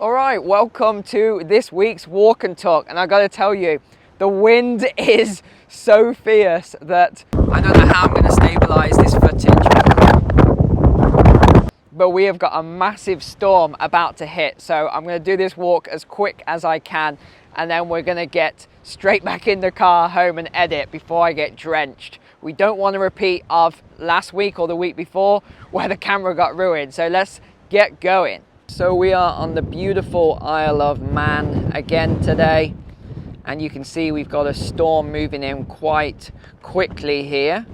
All right, welcome to this week's walk and talk. And I gotta tell you, the wind is so fierce that I don't know how I'm gonna stabilize this footage. But we have got a massive storm about to hit. So I'm gonna do this walk as quick as I can, and then we're gonna get straight back in the car home and edit before I get drenched. We don't want a repeat of last week or the week before where the camera got ruined. So let's get going. So we are on the beautiful Isle of Man again today, and you can see we've got a storm moving in quite quickly here.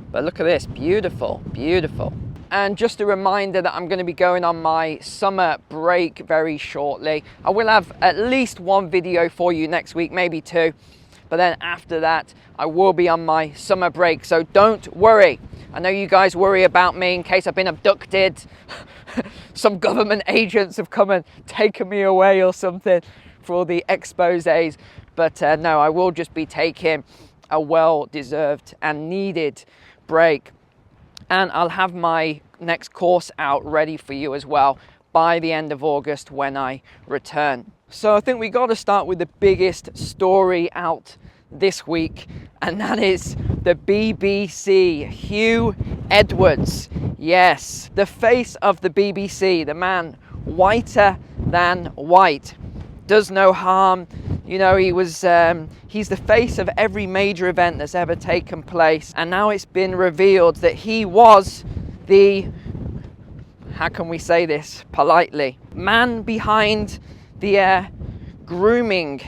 But look at this, beautiful, beautiful. And just a reminder that I'm going to be going on my summer break very shortly. I will have at least one video for you next week, maybe two. But then after that, I will be on my summer break. So don't worry. I know you guys worry about me in case I've been abducted. Some government agents have come and taken me away or something for all the exposés. But no, I will just be taking a well-deserved and needed break. And I'll have my next course out ready for you as well by the end of August when I return. So I think we got to start with the biggest story out this week, and that is the BBC. Hugh Edwards, yes, the face of the BBC, the man whiter than white, does no harm. You know, he's the face of every major event that's ever taken place, and now it's been revealed that he was the, how can we say this politely, man behind the grooming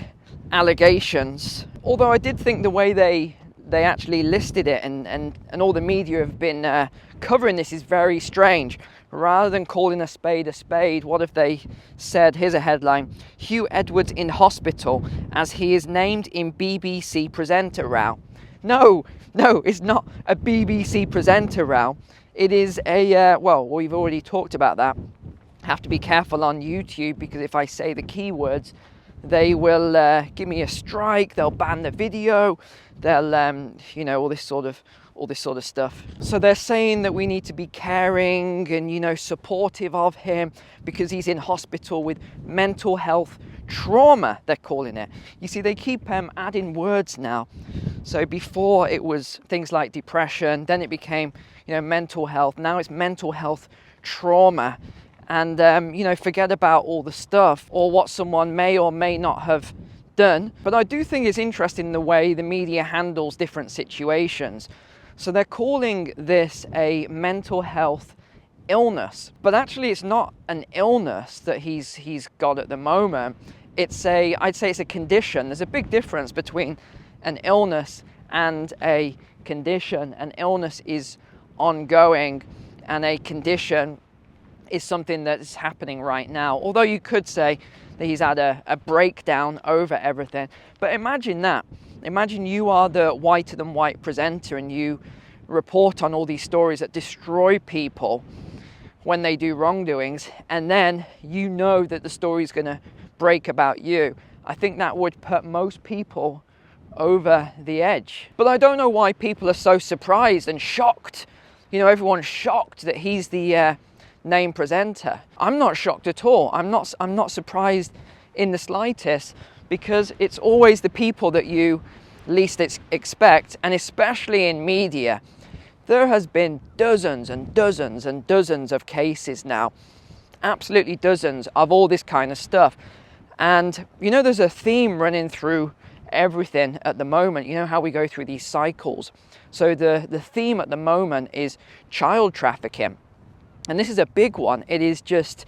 allegations. Although I did think the way they actually listed it and all the media have been covering this is very strange. Rather than calling a spade, what have they said? Here's a headline: Hugh Edwards in hospital as he is named in BBC presenter row. No, it's not a BBC presenter row. It is a, well, we've already talked about that. Have to be careful on YouTube because if I say the keywords, they will give me a strike. They'll ban the video. They'll, you know, all this sort of stuff. So they're saying that we need to be caring and, you know, supportive of him because he's in hospital with mental health trauma, they're calling it. You see, they keep adding words now. So before it was things like depression, then it became, you know, mental health. Now it's mental health trauma. And, you know, forget about all the stuff or what someone may or may not have done. But I do think it's interesting the way the media handles different situations. So they're calling this a mental health illness. But actually it's not an illness that he's got at the moment. I'd say it's a condition. There's a big difference between an illness and a condition. An illness is ongoing and a condition is something that is happening right now. Although you could say that he's had a breakdown over everything. But imagine that. Imagine you are the whiter than white presenter and you report on all these stories that destroy people when they do wrongdoings, and then you know that the story is going to break about you. I think that would put most people over the edge. But I don't know why people are so surprised and shocked. You know, everyone's shocked that he's the name presenter. I'm not shocked at all. I'm not surprised in the slightest, because it's always the people that you least expect, and especially in media. There has been dozens and dozens and dozens of cases now, absolutely dozens of all this kind of stuff. And you know, there's a theme running through everything at the moment. You know how we go through these cycles. So the theme at the moment is child trafficking. And this is a big one. It is just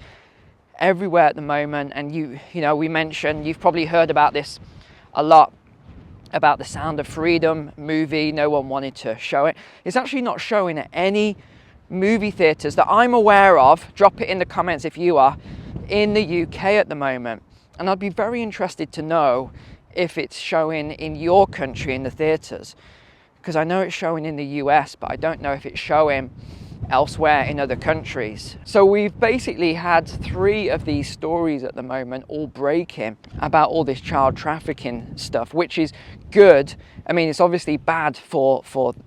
everywhere at the moment. And you know, we mentioned, you've probably heard about this a lot, about the Sound of Freedom movie. No one wanted to show it. It's actually not showing at any movie theatres that I'm aware of. Drop it in the comments if you are in the UK at the moment. And I'd be very interested to know if it's showing in your country in the theatres, because I know it's showing in the US, but I don't know if it's showing elsewhere in other countries. So we've basically had 3 of these stories at the moment all breaking about all this child trafficking stuff, which is good. I mean, it's obviously bad for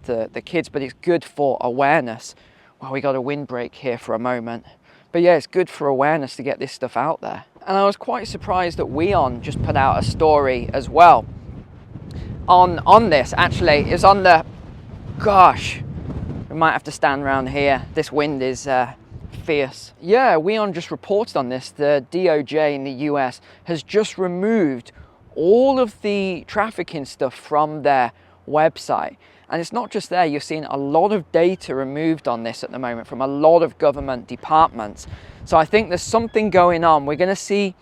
the kids, but it's good for awareness. Well, we got a windbreak here for a moment. But yeah, it's good for awareness to get this stuff out there. And I was quite surprised that WEON just put out a story as well on this. Actually, it's on the, gosh, we might have to stand around here. This wind is fierce. Yeah, WEON just reported on this. The DOJ in the US has just removed all of the trafficking stuff from their website. And it's not just there, you're seeing a lot of data removed on this at the moment from a lot of government departments. So I think there's something going on. We're going to see,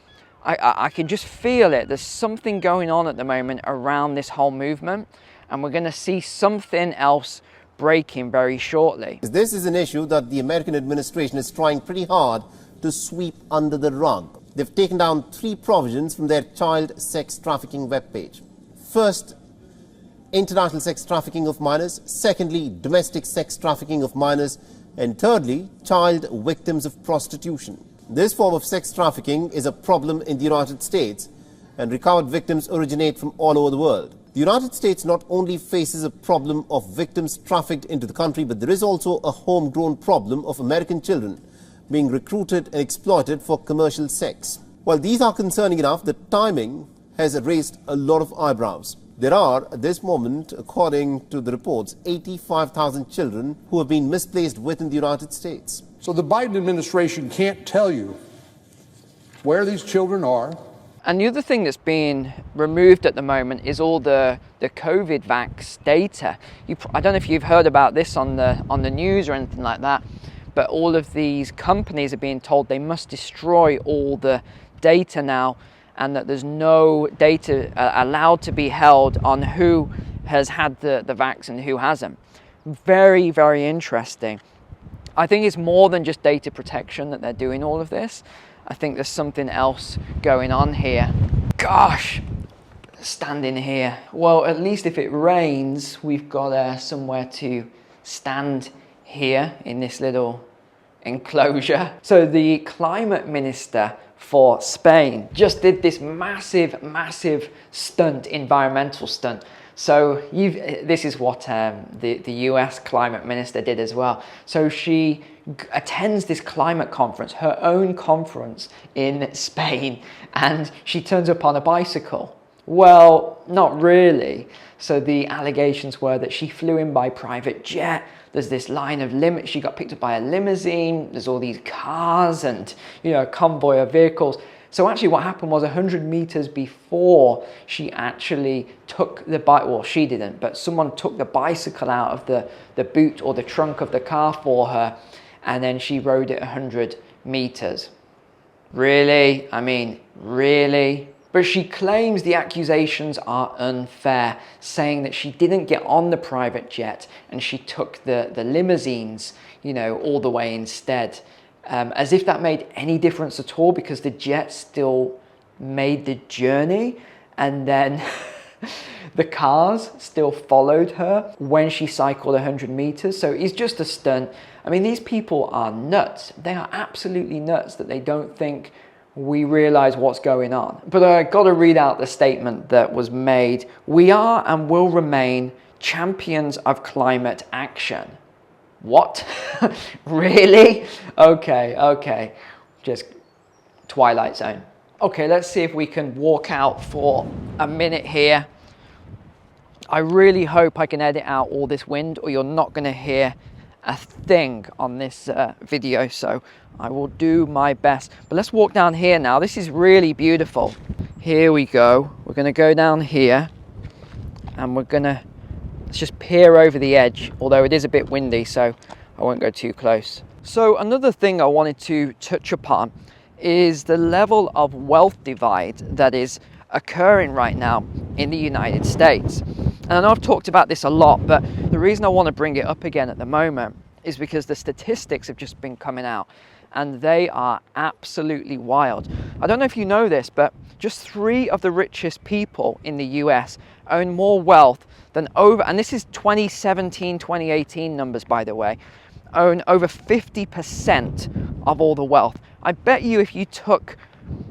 I can just feel it. There's something going on at the moment around this whole movement. And we're going to see something else breaking very shortly. This is an issue that the American administration is trying pretty hard to sweep under the rug. They've taken down 3 provisions from their child sex trafficking webpage. First, international sex trafficking of minors. Secondly, domestic sex trafficking of minors. And thirdly, child victims of prostitution. This form of sex trafficking is a problem in the United States, and recovered victims originate from all over the world. The United States not only faces a problem of victims trafficked into the country, but there is also a homegrown problem of American children being recruited and exploited for commercial sex. While these are concerning enough, the timing has raised a lot of eyebrows. There are, at this moment, according to the reports, 85,000 children who have been misplaced within the United States. So the Biden administration can't tell you where these children are. And the other thing that's being removed at the moment is all the COVID vax data. I don't know if you've heard about this on the news or anything like that, but all of these companies are being told they must destroy all the data now, and that there's no data allowed to be held on who has had the vax and who hasn't. Very, very interesting. I think it's more than just data protection that they're doing all of this. I think there's something else going on here. Gosh, standing here. Well, at least if it rains, we've got somewhere to stand here in this little enclosure. So the climate minister for Spain just did this massive stunt, environmental stunt. So this is what the US climate minister did as well. So she attends this climate conference, her own conference in Spain, and she turns up on a bicycle. Well, not really. So the allegations were that she flew in by private jet. There's this line of she got picked up by a limousine. There's all these cars and, you know, a convoy of vehicles. So actually what happened was 100 meters before she actually took the bike, well, she didn't, but someone took the bicycle out of the boot or the trunk of the car for her, and then she rode it 100 meters. Really? I mean, really? But she claims the accusations are unfair, saying that she didn't get on the private jet and she took the limousines, you know, all the way instead. As if that made any difference at all, because the jet still made the journey, and then the cars still followed her when she cycled 100 meters. So it's just a stunt. I mean, these people are nuts. They are absolutely nuts that they don't think we realize what's going on. But I got to read out the statement that was made. We are and will remain champions of climate action. What? Really? Okay. Just Twilight Zone. Okay, let's see if we can walk out for a minute here. I really hope I can edit out all this wind, or you're not going to hear a thing on this video, so I will do my best. But let's walk down here now. This is really beautiful. Here we go. We're going to go down here, and let's just peer over the edge, although it is a bit windy, so I won't go too close. So another thing I wanted to touch upon is the level of wealth divide that is occurring right now in the United States. And I know I've talked about this a lot, but the reason I want to bring it up again at the moment is because the statistics have just been coming out, and they are absolutely wild. I don't know if you know this, but just 3 of the richest people in the US own more wealth than and this is 2017, 2018 numbers, by the way, own over 50% of all the wealth. I bet you if you took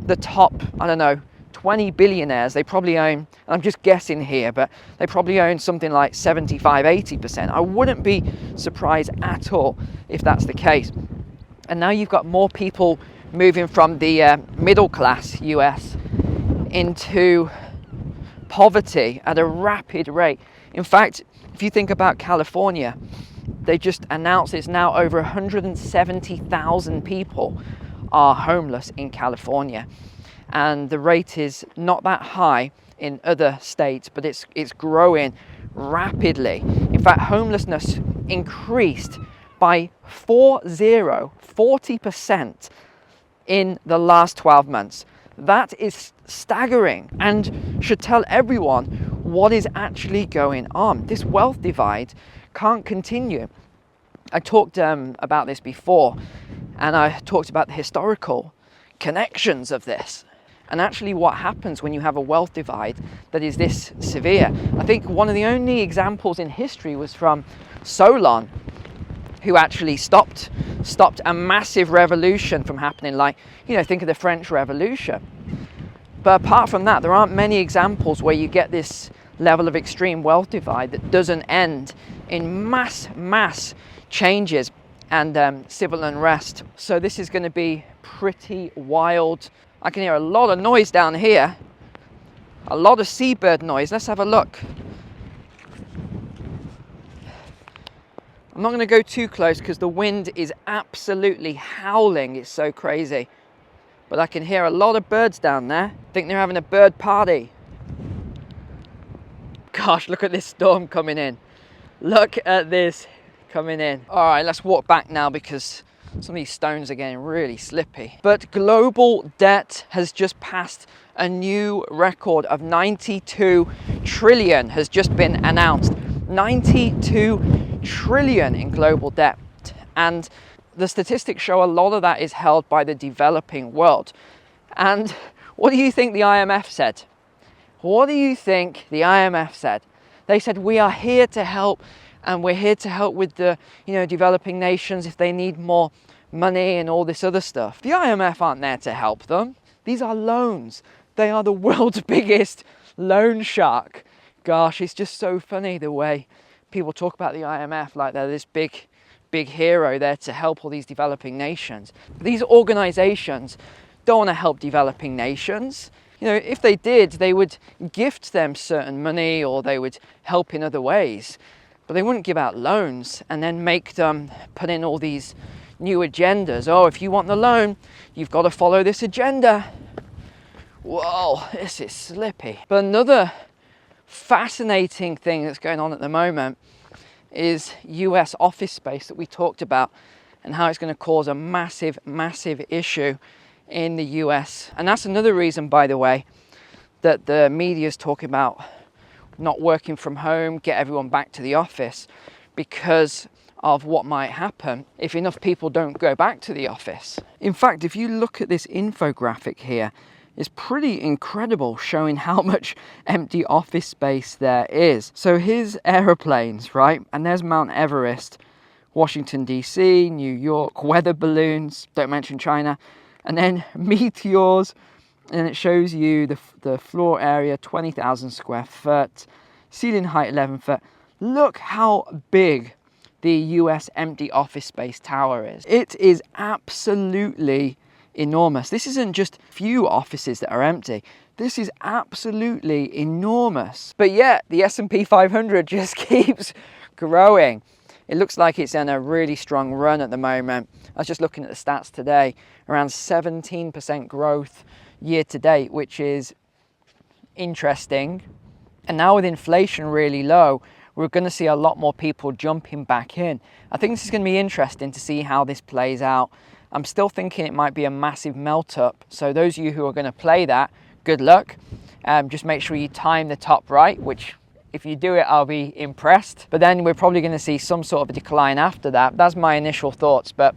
the top, I don't know, 20 billionaires, they probably own, I'm just guessing here, but they probably own something like 75, 80%. I wouldn't be surprised at all if that's the case. And now you've got more people moving from the middle class US into poverty at a rapid rate. In fact, if you think about California, they just announced it's now over 170,000 people are homeless in California. And the rate is not that high in other states, but it's growing rapidly. In fact, homelessness increased by 40% in the last 12 months. That is staggering and should tell everyone what is actually going on. This wealth divide can't continue. I talked about this before, and I talked about the historical connections of this. And actually what happens when you have a wealth divide that is this severe. I think one of the only examples in history was from Solon, who actually stopped a massive revolution from happening, like, you know, think of the French Revolution. But apart from that, there aren't many examples where you get this level of extreme wealth divide that doesn't end in mass changes and civil unrest. So this is going to be pretty wild. I can hear a lot of noise down here, a lot of seabird noise. Let's have a look. I'm not going to go too close because the wind is absolutely howling. It's so crazy. But I can hear a lot of birds down there. I think they're having a bird party. Gosh, look at this storm coming in. Look at this coming in. All right, let's walk back now because some of these stones are getting really slippy. But global debt has just passed a new record of 92 trillion has just been announced. 92 trillion in global debt. And the statistics show a lot of that is held by the developing world. And what do you think the IMF said? What do you think the IMF said? They said, we are here to help, and we're here to help with the, developing nations if they need more money and all this other stuff. The IMF aren't there to help them. These are loans. They are the world's biggest loan shark. Gosh, it's just so funny the way people talk about the IMF like they're this big hero there to help all these developing nations. These organizations don't want to help developing nations. If they did, they would gift them certain money or they would help in other ways. But they wouldn't give out loans and then make them put in all these new agendas. Oh, if you want the loan, you've got to follow this agenda. Whoa, this is slippy. But another fascinating thing that's going on at the moment is US office space that we talked about and how it's going to cause a massive issue in the US. And that's another reason, by the way, that the media is talking about not working from home, get everyone back to the office, because of what might happen if enough people don't go back to the office. In fact, if you look at this infographic here, it's pretty incredible, showing how much empty office space there is. So here's aeroplanes, right? And there's Mount Everest, Washington, DC, New York, weather balloons, don't mention China, and then meteors, and it shows you the floor area, 20,000 square foot, ceiling height 11 foot. Look how big the US empty office space tower is. It is absolutely enormous. This isn't just few offices that are empty. This is absolutely enormous. But yet the S&P 500 just keeps growing. It looks like it's in a really strong run at the moment. I was just looking at the stats today, around 17% growth year to date, which is interesting. And now with inflation really low, we're going to see a lot more people jumping back in. I think this is going to be interesting to see how this plays out. I'm still thinking it might be a massive melt up. So those of you who are going to play that, good luck. Just make sure you time the top right, which if you do it, I'll be impressed. But then we're probably going to see some sort of a decline after that. That's my initial thoughts, but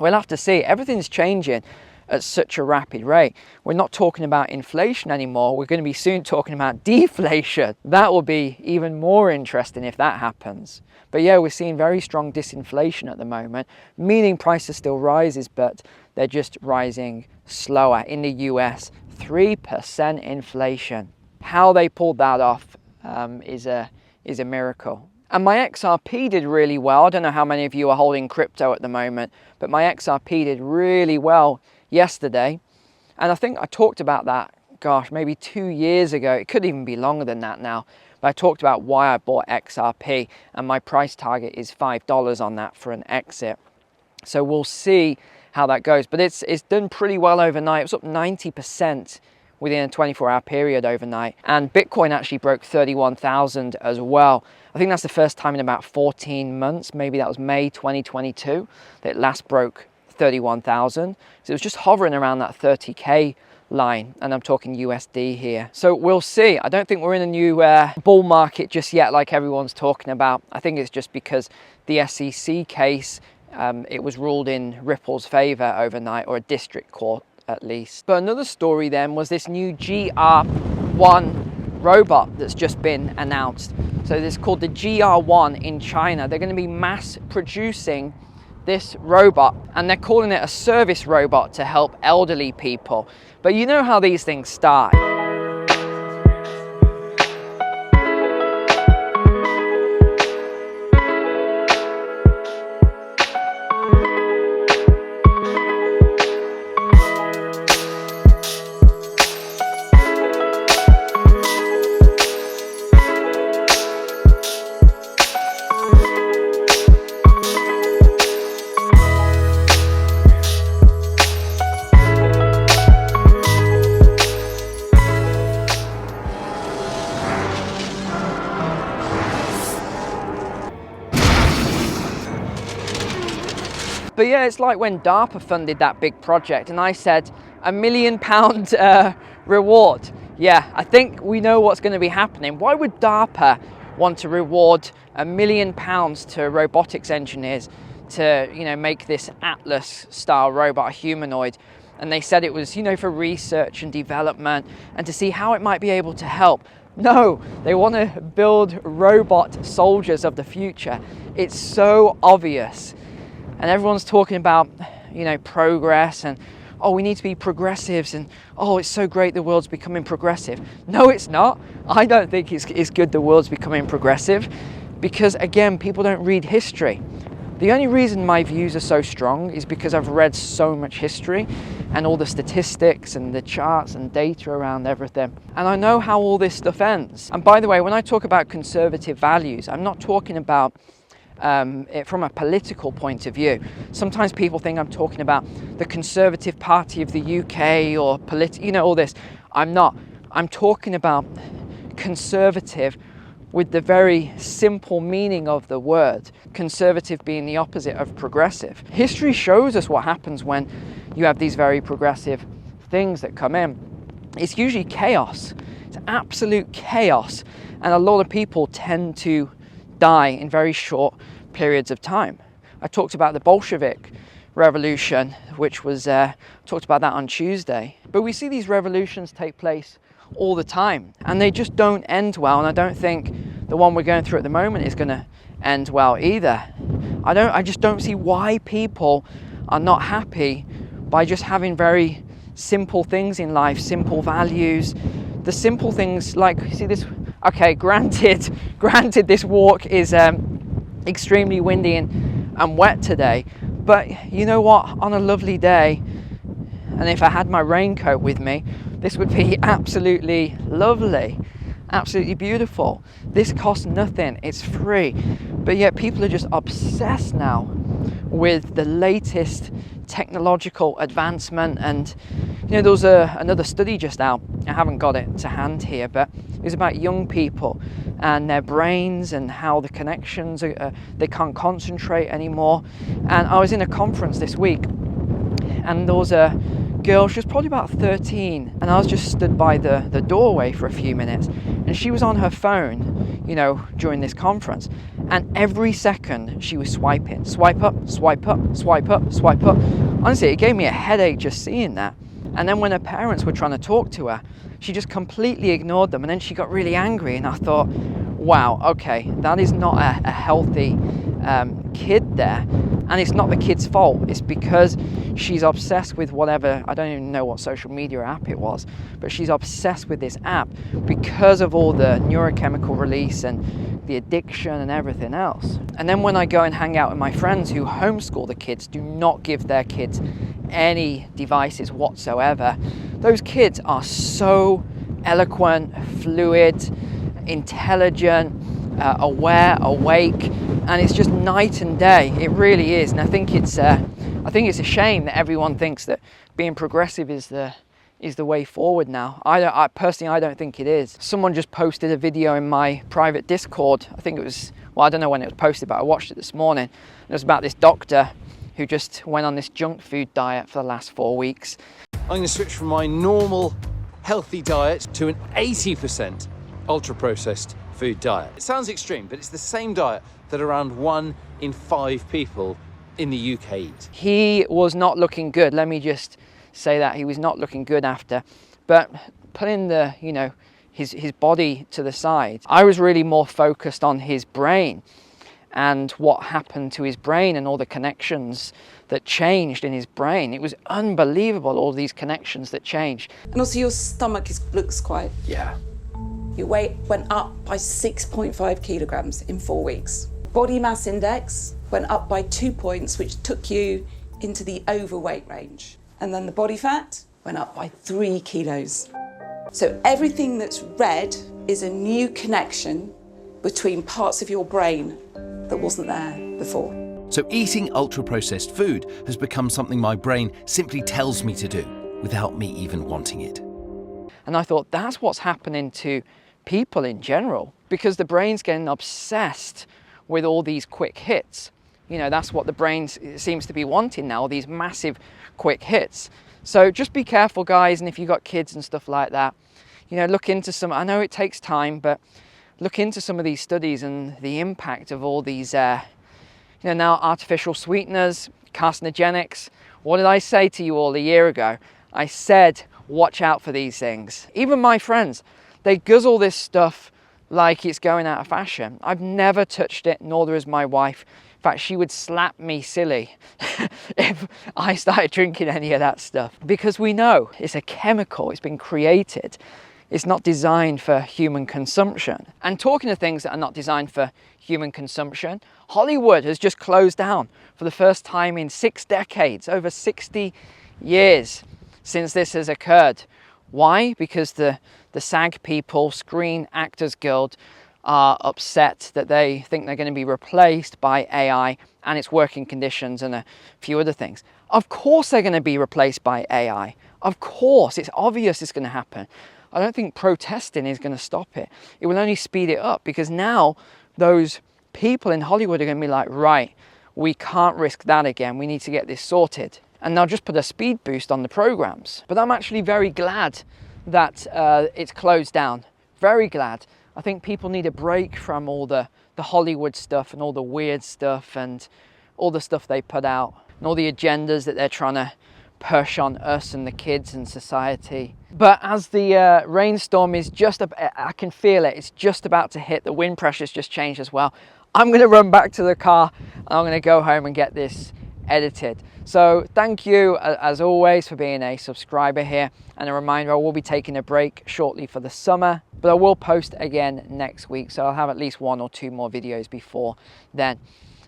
we'll have to see. Everything's changing at such a rapid rate. We're not talking about inflation anymore. We're going to be soon talking about deflation. That will be even more interesting if that happens. But yeah, we're seeing very strong disinflation at the moment, meaning prices still rises, but they're just rising slower. In the US, 3% inflation. How they pulled that off is a miracle. And my XRP did really well. I don't know how many of you are holding crypto at the moment, but my XRP did really well yesterday. And I think I talked about that, gosh, maybe 2 years ago. It could even be longer than that now. But I talked about why I bought XRP, and my price target is $5 on that for an exit. So we'll see how that goes. But it's done pretty well overnight. It was up 90% within a 24-hour period overnight. And Bitcoin actually broke 31,000 as well. I think that's the first time in about 14 months. Maybe that was May 2022 that it last broke 31,000. So it was just hovering around that 30K line, and I'm talking USD here. So we'll see. I don't think we're in a new bull market just yet like everyone's talking about. I think it's just because the SEC case, it was ruled in Ripple's favor overnight, or a district court at least. But another story then was this new GR1 robot that's just been announced. So this is called the GR1 in China. They're going to be mass producing this robot, and they're calling it a service robot to help elderly people. But you know how these things start. But yeah, it's like when DARPA funded that big project and I said £1 million reward. Yeah, I think we know what's going to be happening. Why would DARPA want to reward £1 million to robotics engineers to, you know, make this Atlas style robot, a humanoid? And they said it was, you know, for research and development and to see how it might be able to help. No, they want to build robot soldiers of the future. It's so obvious. And everyone's talking about, you know, progress and, oh, we need to be progressives, and, oh, it's so great the world's becoming progressive. No, it's not. I don't think it's good the world's becoming progressive because, again, people don't read history. The only reason my views are so strong is because I've read so much history and all the statistics and the charts and data around everything. And I know how all this stuff ends. And by the way, when I talk about conservative values, I'm not talking about it from a political point of view. Sometimes people think I'm talking about the Conservative Party of the UK or you know, all this. I'm not. I'm talking about conservative with the very simple meaning of the word, conservative being the opposite of progressive. History shows us what happens when you have these very progressive things that come in. It's usually chaos. It's absolute chaos, and a lot of people tend to die in very short periods of time. I talked about the Bolshevik revolution, which was talked about that on Tuesday. But we see these revolutions take place all the time, and they just don't end well. And I don't think the one we're going through at the moment is going to end well either. I just don't see why people are not happy by just having very simple things in life, simple values. The simple things, like, see this. Okay, granted this walk is extremely windy and wet today, but you know what, on a lovely day, and if I had my raincoat with me, this would be absolutely lovely, absolutely beautiful. This costs nothing, it's free, but yet people are just obsessed now with the latest technological advancement. And you know, there was another study just out, I haven't got it to hand here, but it was about young people and their brains and how the connections are, they can't concentrate anymore. And I was in a conference this week, and there was a girl, she was probably about 13, and I was just stood by the doorway for a few minutes, and she was on her phone, you know, during this conference, and every second she was swiping, swipe up, swipe up, swipe up, swipe up. Honestly, it gave me a headache just seeing that. And then when her parents were trying to talk to her, she just completely ignored them, and then she got really angry, and I thought, wow, okay, that is not a healthy kid there. And it's not the kid's fault. It's because she's obsessed with whatever, I don't even know what social media app it was, but she's obsessed with this app because of all the neurochemical release and the addiction and everything else. And then when I go and hang out with my friends who homeschool the kids, do not give their kids any devices whatsoever, those kids are so eloquent, fluid, intelligent, aware, awake, and it's just night and day. It really is. And I think it's a shame that everyone thinks that being progressive is the way forward now. I personally don't think it is. Someone just posted a video in my private Discord. I think it was, well, I don't know when it was posted, but I watched it this morning. It was about this doctor who just went on this junk food diet for the last 4 weeks. I'm going to switch from my normal healthy diet to an 80% ultra-processed food diet. It sounds extreme, but it's the same diet that around 1 in 5 people in the UK eat. He was not looking good. Let me just say that he was not looking good after. But putting the, you know, his body to the side, I was really more focused on his brain and what happened to his brain and all the connections that changed in his brain. It was unbelievable, all these connections that changed. And also your stomach looks quite... Yeah. Your weight went up by 6.5 kilograms in 4 weeks. Body mass index went up by 2 points, which took you into the overweight range. And then the body fat went up by 3 kilos. So everything that's red is a new connection between parts of your brain that wasn't there before. So eating ultra-processed food has become something my brain simply tells me to do without me even wanting it. And I thought that's what's happening to people in general, because the brain's getting obsessed with all these quick hits. You know, that's what the brain seems to be wanting now, these massive quick hits. So just be careful, guys, and if you've got kids and stuff like that, you know, look into some, I know it takes time, but look into some of these studies and the impact of all these, you know, now artificial sweeteners, carcinogenics. What did I say to you all a year ago? I said, watch out for these things. Even my friends, they guzzle this stuff like it's going out of fashion. I've never touched it, nor has my wife. In fact, she would slap me silly if I started drinking any of that stuff, because we know it's a chemical, it's been created. It's not designed for human consumption. And talking of things that are not designed for human consumption, Hollywood has just closed down for the first time in 6 decades, over 60 years since this has occurred. Why? Because the SAG people, Screen Actors Guild, are upset that they think they're going to be replaced by AI and its working conditions and a few other things. Of course they're going to be replaced by AI. Of course, it's obvious it's going to happen. I don't think protesting is going to stop it. It will only speed it up, because now those people in Hollywood are going to be like, right, we can't risk that again. We need to get this sorted. And they'll just put a speed boost on the programs. But I'm actually very glad that it's closed down. Very glad. I think people need a break from all the Hollywood stuff and all the weird stuff and all the stuff they put out and all the agendas that they're trying to push on us and the kids and society. But as the rainstorm is just, I can feel it, it's just about to hit, the wind pressure's just changed as well. I'm going to run back to the car and I'm going to go home and get this edited. So thank you as always for being a subscriber here, and a reminder, I will be taking a break shortly for the summer, but I will post again next week, so I'll have at least 1 or 2 more videos before then.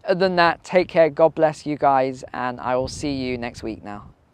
Other than that, take care, God bless you guys, and I will see you next week now.